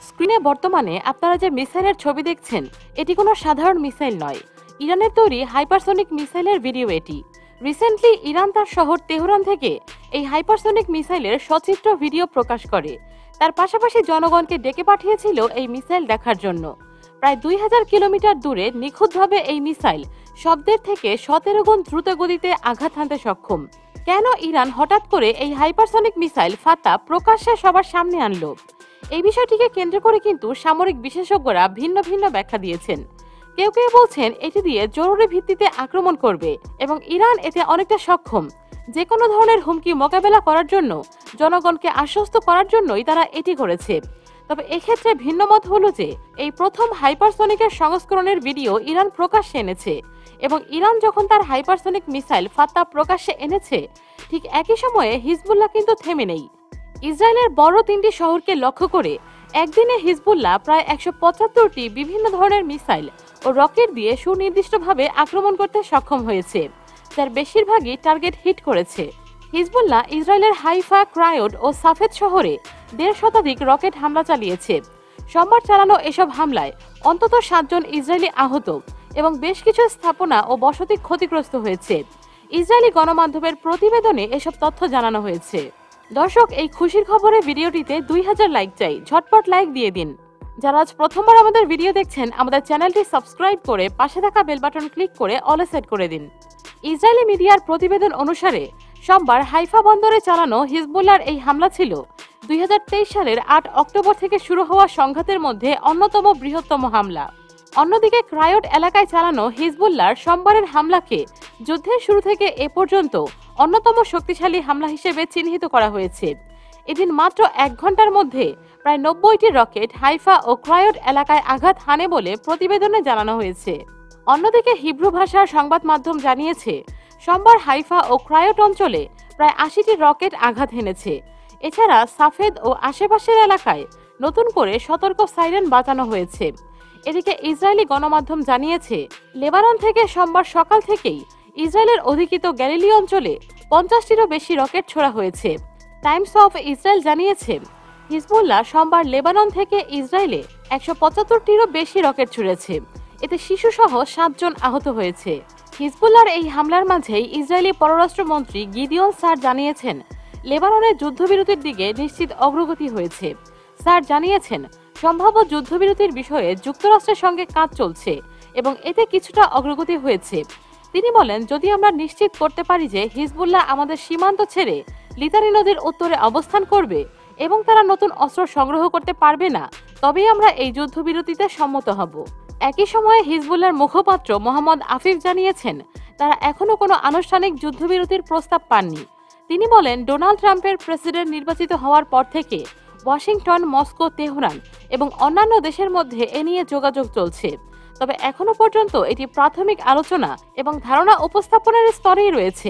স্ক্রিনে বর্তমানে আপনারা যে মিসাইলের ছবি দেখছেন এটি কোনো সাধারণ মিসাইল নয়। ইরানের তৈরি হাইপারসনিক মিসাইলের ভিডিও এটি। রিসেন্টলি ইরান তার শহর তেহরান থেকে এই হাইপারসনিক মিসাইলের সচিত্র ভিডিও প্রকাশ করে। তার পাশাপাশি জনগণকে ডেকে পাঠিয়েছিল এই মিসাইল দেখার জন্য। প্রায় 2000 কিলোমিটার দূরে নিখুঁতভাবে এই মিসাইল শব্দের থেকে 17 গুণ দ্রুত গতিতে আঘাত হানতে সক্ষম। কেন ইরান হঠাৎ করে এই হাইপারসনিক মিসাইল ফাতা প্রকাশ্যে সবার সামনে আনলো? এই বিষয়টিকে কেন্দ্র করে কিন্তু সামরিক বিশেষজ্ঞরা ভিন্ন ভিন্ন ব্যাখ্যা দিয়েছেন। কেউ কেউ বলছেন এটি দিয়ে জরুরি ভিত্তিতে আক্রমণ করবে এবং ইরান এতে অনেকটা সক্ষম। যে কোনো ধরনের হুমকি মোকাবেলা করার জন্য জনগণকে আশ্বস্ত করার জন্যই তারা এটি করেছে। তবে এক্ষেত্রে ভিন্ন মত হলো যে এই প্রথম হাইপারসনিকের সংস্করণের ভিডিও ইরান প্রকাশ্যে এনেছে এবং ইরান যখন তার হাইপারসনিক মিসাইল ফাত্তা প্রকাশ্যে এনেছে ঠিক একই সময়ে হিজবুল্লাহ কিন্তু থেমে নেই। ইসরায়েলের বড় 3টি শহরকে লক্ষ্য করে একদিনে হিজবুল্লাহ প্রায় 175টি বিভিন্ন ধরনের মিসাইল ও রকেট দিয়ে সুনির্দিষ্টভাবে আক্রমণ করতে সক্ষম হয়েছে, যার বেশিরভাগই টার্গেট হিট করেছে। হিজবুল্লাহ ইসরায়েলের হাইফা, ক্রায়োট ও সাফেদ শহরে 1.5 শতাধিক রকেট হামলা চালিয়েছে। সোমবার চালানো এসব হামলায় অন্তত 7 জন ইসরায়েলি আহত এবং বেশ কিছু স্থাপনা ও বসতি ক্ষতিগ্রস্ত হয়েছে। ইসরায়েলি গণমাধ্যমের প্রতিবেদনে এসব তথ্য জানানো হয়েছে। দর্শক, এই খুশির খবরে ভিডিওটিতে 2000 লাইক চাই, ঝটপট লাইক দিয়ে দিন। যারা আজ প্রথমবার আমাদের ভিডিও দেখছেন আমাদের চ্যানেলটি সাবস্ক্রাইব করে পাশে থাকা বেল বাটন ক্লিক করে অলে সেট করে দিন। ইসরায়েলি মিডিয়ার প্রতিবেদন অনুসারে সোমবার হাইফা বন্দরে চালানো হিজবুল্লাহর এই হামলা ছিল 2023 সালের 8 অক্টোবর থেকে শুরু হওয়া সংঘাতের মধ্যে অন্যতম বৃহত্তম হামলা। অন্যদিকে ক্রায়োট এলাকায় চালানো হিজবুল্লাহর সোমবারের হামলাকে যুদ্ধের শুরু থেকে এ পর্যন্ত অন্যতম শক্তিশালী হামলা হিসেবে চিহ্নিত করা হয়েছে। এদিন মাত্র 1 ঘন্টার মধ্যে প্রায় 90টি রকেট হাইফা ও ক্রায়োট এলাকায় আঘাত হানে বলে প্রতিবেদনে জানানো হয়েছে। অন্যদিকে হিব্রু ভাষার সংবাদ মাধ্যম জানিয়েছে সোমবার হাইফা ও ক্রায়োট অঞ্চলে প্রায় 80টি রকেট আঘাত হেনেছে। এছাড়া সাফেদ ও আশেপাশের এলাকায় নতুন করে সতর্ক সাইরেন বাজানো হয়েছে। এদিকে ইসরায়েলি গণমাধ্যম জানিয়েছে লেবানন থেকে সোমবার সকাল থেকেই ইসরায়েলের অধিকৃত গ্যালিলি অঞ্চলে 50টিরও বেশি রকেট ছোড়া হয়েছে। টাইমস অফ ইসরায়েল জানিয়েছে হিজবুল্লাহ সোমবার লেবানন থেকে ইসরায়েলে 175টিরও বেশি রকেট ছুড়েছে। এতে শিশুসহ 7 জন আহত হয়েছে। হিজবুল্লাহর এই হামলার মাঝেই ইসরায়েলি পররাষ্ট্রমন্ত্রী গিদিয়ন সার জানিয়েছেন লেবাননের যুদ্ধবিরতির দিকে নিশ্চিত অগ্রগতি হয়েছে। সার জানিয়েছেন সম্ভাব্য যুদ্ধবিরতির বিষয়ে যুক্তরাষ্ট্রের সঙ্গে কাজ চলছে এবং এতে কিছুটা অগ্রগতি হয়েছে। তিনি বলেন, যদি আমরা নিশ্চিত করতে পারি যে হিজবুল্লাহ আমাদের সীমান্ত ছেড়ে লিতানি নদীর উত্তরে অবস্থান করবে এবং তারা নতুন অস্ত্র সংগ্রহ করতে পারবে না, তবেই আমরা এই যুদ্ধবিরতিতে সম্মত হব। একই সময়ে হিজবুল্লাহর মুখপাত্র মোহাম্মদ আফিফ জানিয়েছেন তারা এখনো কোনো আনুষ্ঠানিক যুদ্ধবিরতির প্রস্তাব পাননি। তিনি বলেন, ডোনাল্ড ট্রাম্পের প্রেসিডেন্ট নির্বাচিত হওয়ার পর থেকে ওয়াশিংটন, মস্কো, তেহরান এবং অন্যান্য দেশের মধ্যে এ নিয়ে যোগাযোগ চলছে। তবে এখনো পর্যন্ত এটি প্রাথমিক আলোচনা এবং ধারণা উপস্থাপনের স্তরেই রয়েছে।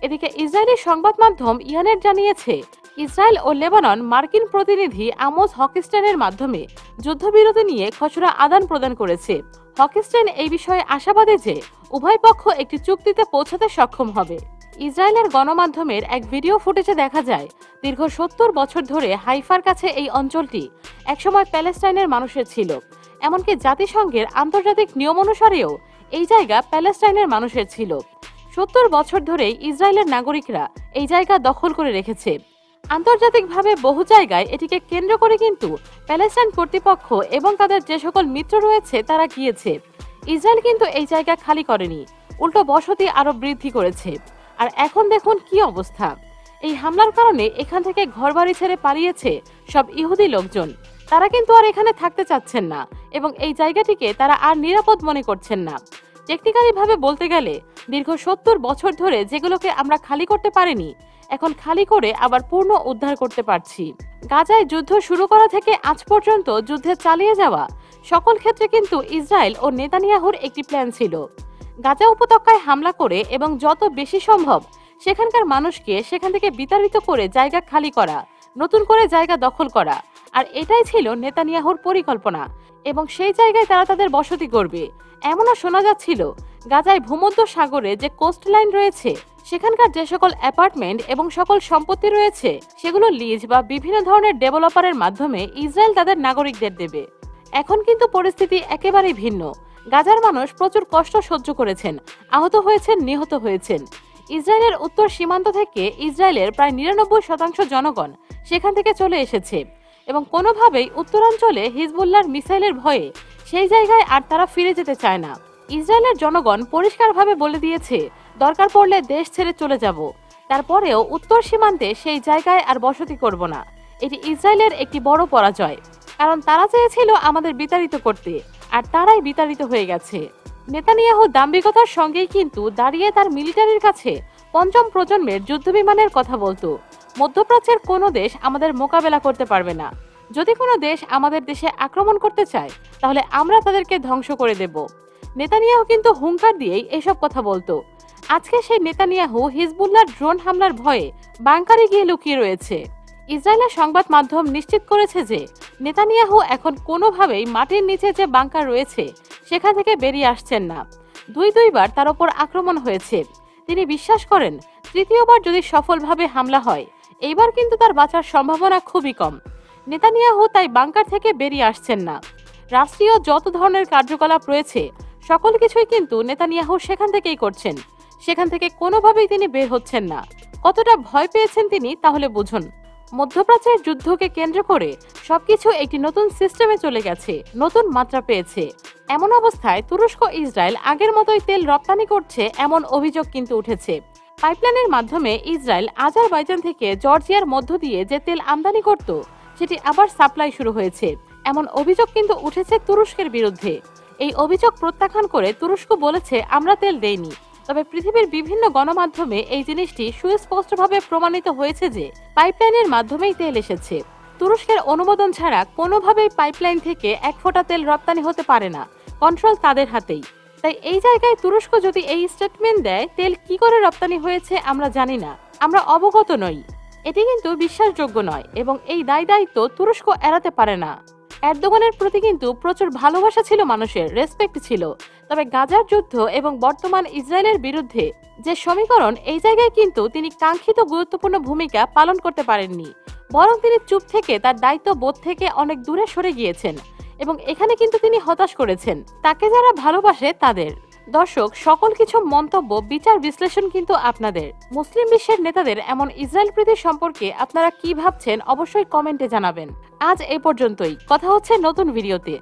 এদিকে ইসরায়েলি সংবাদ মাধ্যম ইয়ানেট জানিয়েছে ইসরায়েল ও লেবানন মার্কিন প্রতিনিধি আমোস হকিস্টেনের মাধ্যমে যুদ্ধবিরতি নিয়ে খসড়া আদান প্রদান করেছে। হকিস্টেন এই বিষয়ে আশাবাদী যে উভয় পক্ষ একটি চুক্তিতে পৌঁছাতে সক্ষম হবে। ইসরায়েলের গণমাধ্যমের এক ভিডিও ফুটেজে দেখা যায় দীর্ঘ 70 বছর ধরে হাইফার কাছে এই অঞ্চলটি একসময় প্যালেস্টাইনের মানুষের ছিল। এমনকি জাতিসংঘের আন্তর্জাতিক নিয়ম অনুসারেও এই জায়গা প্যালেস্টাইনের মানুষের ছিল। 70 বছর ধরেই ইসরায়েলের নাগরিকরা এই জায়গা দখল করে রেখেছে। আন্তর্জাতিকভাবে বহু জায়গায় এটিকে কেন্দ্র করে কিন্তু প্যালেস্টাইন কর্তৃপক্ষ এবং তাদের যে সকল মিত্র রয়েছে তারা গিয়েছে। ইসরায়েল কিন্তু এই জায়গা খালি করেনি, উল্টো বসতি আরো বৃদ্ধি করেছে। আর এখন দেখুন কি অবস্থা। এই হামলার কারণে এখান থেকে ঘরবাড়ি ছেড়ে পালিয়েছে সব ইহুদি লোকজন। তারা কিন্তু আর এখানে থাকতে চাচ্ছেন না এবং এই জায়গাটিকে তারা আর নিরাপদ মনে করছেন না। টেকনিক্যালি ভাবে বলতে গেলে দীর্ঘ 70 বছর ধরে যেগুলোকে আমরা খালি করতে পারিনি, এখন খালি করে আবার পূর্ণ উদ্ধার করতে পারছি। গাজায় যুদ্ধ শুরু করা থেকে আজ পর্যন্ত যুদ্ধে চালিয়ে যাওয়া সকল ক্ষেত্রে কিন্তু ইসরায়েল ও নেতানিয়াহুর একটি প্ল্যান ছিল। গাজা উপত্যকায় হামলা করে এবং যত বেশি সম্ভব সেখানকার মানুষকে সেখান থেকে বিতাড়িত করে জায়গা খালি করা, নতুন করে জায়গা দখল করা। আর এটাই ছিল নেতানিয়াহুর পরিকল্পনা এবং সেই জায়গায় তারা তাদের বসতি করবে। এমনও শোনা যাচ্ছিল গাজায় ভূমধ্য সাগরে যে কোস্টলাইন রয়েছে সেখানকার যে সকল অ্যাপার্টমেন্ট এবং সকল সম্পত্তি রয়েছে সেগুলো লিজ বা বিভিন্ন ধরনের ডেভেলপারের মাধ্যমে ইসরায়েল তাদের নাগরিকদের দেবে। এখন কিন্তু পরিস্থিতি একেবারেই ভিন্ন। গাজার মানুষ প্রচুর কষ্ট সহ্য করেছেন, আহত হয়েছেন, নিহত হয়েছেন। ইসরায়েলের উত্তর সীমান্ত থেকে ইসরায়েলের প্রায় ৯৯% জনগণ সেখান থেকে চলে এসেছে এবং কোনোভাবেই উত্তরাঞ্চলে হিজবুল্লাহর মিসাইলের ভয়ে সেই জায়গায় আর তারা ফিরে যেতে চায় না। ইসরায়েলের জনগণ পরিষ্কারভাবে বলে দিয়েছে, দরকার পড়লে দেশ ছেড়ে চলে যাব, তারপরেও উত্তর সীমান্তে সেই জায়গায় আর বসতি করব না। এটি ইসরায়েলের একটি বড় পরাজয়, কারণ তারা চেয়েছিল আমাদের বিতাড়িত করতে, আর তারাই বিতাড়িত হয়ে গেছে। নেতানিয়াহু দাম্ভিকতার সঙ্গেই কিন্তু দাঁড়িয়ে তার মিলিটারির কাছে পঞ্চম প্রজন্মের যুদ্ধবিমানের কথা বলতো। মধ্যপ্রাচ্যের কোনো দেশ আমাদের মোকাবেলা করতে পারবে না। যদি কোনো দেশ আমাদের দেশে আক্রমণ করতে চায় তাহলে আমরা তাদেরকে ধ্বংস করে দেব। নেতানিয়াহু কিন্তু হুঙ্কার দিয়েই এসব কথা বলতো। আজকে সেই নেতানিয়াহু হিজবুল্লাহর ড্রোন হামলার ভয়ে বাংকারে গিয়ে লুকিয়ে রয়েছে। ইসরায়েলের সংবাদ মাধ্যম নিশ্চিত করেছে যে নেতানিয়াহু এখন কোনোভাবেই মাটির নিচে যে বাংকার রয়েছে সেখান থেকে বেরিয়ে আসছেন না। দুইবার তার ওপর আক্রমণ হয়েছে। তিনি বিশ্বাস করেন তৃতীয়বার যদি সফলভাবে হামলা হয় এইবার কিন্তু তার বাঁচার সম্ভাবনা খুবই কম। নেতানিয়াহু তাই বাংকার থেকে বেরিয়ে আসছেন না। রাষ্ট্রীয় যত ধরনের কার্যকলাপ রয়েছে সকল কিছুই কিন্তু নেতানিয়াহু সেখান থেকেই করছেন। সেখান থেকে কোনোভাবেই তিনি বের হচ্ছেন না। কতটা ভয় পেয়েছেন তিনি তাহলে বুঝুন। মধ্যপ্রাচ্যের যুদ্ধকে কেন্দ্র করে সবকিছু একটি নতুন সিস্টেমে চলে গেছে, নতুন মাত্রা পেয়েছে। এমন অবস্থায় তুরস্ক ইসরায়েল আগের মতোই তেল রপ্তানি করছে এমন অভিযোগ কিন্তু উঠেছে। পাইপলাইনের মাধ্যমে ইসরায়েল আজারবাইজান থেকে জর্জিয়ার মধ্য দিয়ে যে তেল আমদানি করত সেটি আবার সাপ্লাই শুরু হয়েছে এমন অভিযোগ কিন্তু উঠেছে তুরস্কের বিরুদ্ধে। এই অভিযোগ প্রত্যাখ্যান করে তুরস্ক বলেছে, আমরা তেল দেইনি। তবে পৃথিবীর বিভিন্ন গণমাধ্যমে এই জিনিসটি সুস্পষ্টভাবে প্রমাণিত হয়েছে যে পাইপলাইনের মাধ্যমেই তেল এসেছে। তুরস্কের অনুমোদন ছাড়া কোনোভাবেই পাইপলাইন থেকে এক ফোঁটা তেল রপ্তানি হতে পারে না। কন্ট্রোল তাদের হাতেই। তাই এই জায়গায় তুরস্ক যদি এই স্টেটমেন্ট দেয় তেল কি করে রপ্তানি হয়েছে আমরা জানি না, আমরা অবগত নই, এটি কিন্তু বিশ্বাসযোগ্য নয় এবং এই দায়িত্ব তুরস্ক এড়াতে পারে না। এরদোগানের প্রতি কিন্তু প্রচুর ভালোবাসা ছিল মানুষের, রেসপেক্ট ছিল। তবে গাজার যুদ্ধ এবং বর্তমান ইসরায়েলের বিরুদ্ধে যে সমীকরণ, এই জায়গায় কিন্তু তিনি কাঙ্ক্ষিত গুরুত্বপূর্ণ ভূমিকা পালন করতে পারেননি। বরং তিনি চুপ থেকে তার দায়িত্ব বোধ থেকে অনেক দূরে সরে গিয়েছেন এবং এখানে কিন্তু তিনি হতাশ করেছেন তাকে যারা ভালোবাসে তাদের। দর্শক, সকল কিছু মন্তব্য, বিচার, বিশ্লেষণ কিন্তু আপনাদের। মুসলিম বিশ্বের নেতাদের এমন ইসরায়েল প্রীতি সম্পর্কে আপনারা কি ভাবছেন অবশ্যই কমেন্টে জানাবেন। আজ এই পর্যন্তই, কথা হচ্ছে নতুন ভিডিওতে।